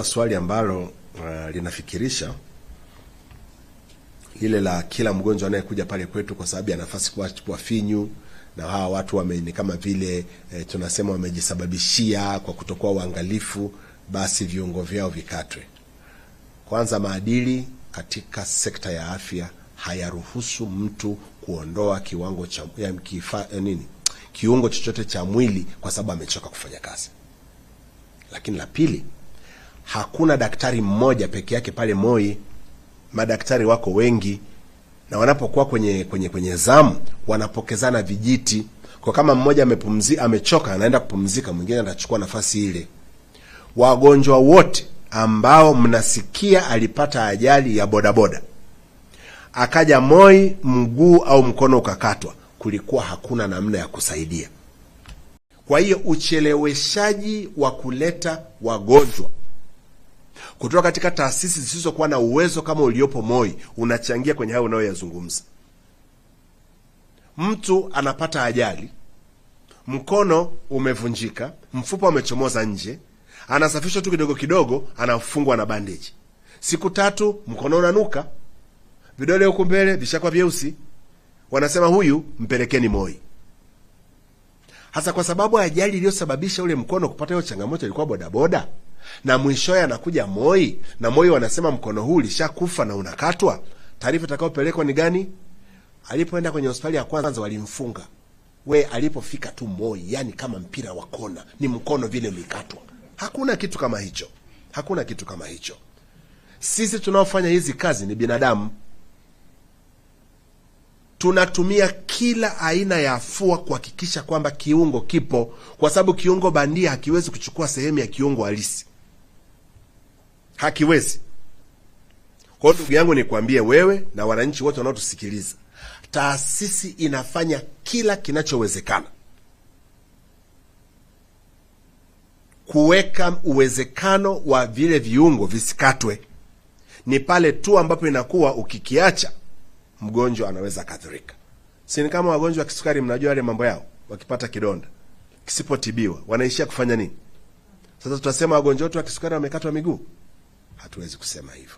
Swali ambalo linafikirisha ile la kila mgonjwa anayekuja pale kwetu kwa sababu ya nafasi kwa finyu, na hawa watu ni kama vile tunasema wamejisababishia kwa kutokuwa uangalifu, basi viungo vyao vikatwe. Kwanza, maadili katika sekta ya afya hayaruhusu mtu kuondoa kiungo chochote cha mwili kwa sababu amechoka kufanya kazi. Lakini la pili, hakuna daktari mmoja peke yake pale Moi. Madaktari wako wengi, na wanapokuwa kwenye zamu wanapokezana vijiti. Kwa kama mmoja amechoka, anaenda kupumzika, mwingine anachukua nafasi ile. Wagonjwa wote ambao mnasikia alipata ajali ya bodaboda akaja Moi, mguu au mkono ukakatwa, kulikuwa hakuna namna ya kusaidia. Kwa hiyo ucheleweshaji wa kuleta wagonjwa kutoka katika taasisi zisizokuwa na uwezo kama uliopo Moi unachangia kwenye hayo unayoyazungumza. Mtu anapata ajali, mkono umevunjika, mfupa umechomoza nje, anasafishwa tu kidogo kidogo, anafungwa na bandage. Siku 3 mkono unanuka, vidole huko mbele vishakuwa vyeusi, wanasema huyu mpelekeni Moi. Hasa kwa sababu ajali iliyosababisha ule mkono kupata hiyo changamoto ilikuwa bodaboda, na mwishowe anakuja Moi, na Moi wanasema mkono huu ulishakufa na unakatwa. Taarifa itakayopelekwa ni gani? Alipoenda kwenye hospitali ya kwanza walimfunga. Alipofika tu Moi, yani kama mpira wa kona, ni mkono vile ulikatwa. Hakuna kitu kama hicho. Hakuna kitu kama hicho. Sisi tunaofanya hizi kazi ni binadamu. Tunatumia kila aina ya afua kuhakikisha kwamba kiungo kipo, kwa sababu kiungo bandia hakiwezi kuchukua sehemu ya kiungo halisi. Hakiwezi. Kwa ndugu yangu nikwambie wewe na wananchi wote wanaotusikiliza, taasisi inafanya kila kinachowezekana kuweka uwezekano wa vile viungo visikatwe. Ni pale tu ambapo inakuwa ukikiacha mgonjwa anaweza kadhurika. Si kama wagonjwa wa kisukari, mnajua yale mambo yao, wakipata kidonda kisipotibiwa wanaishia kufanya nini? Sasa tutasema wagonjwa wote wa kisukari wamekatwa miguu? Hatuwezi kusema hivyo.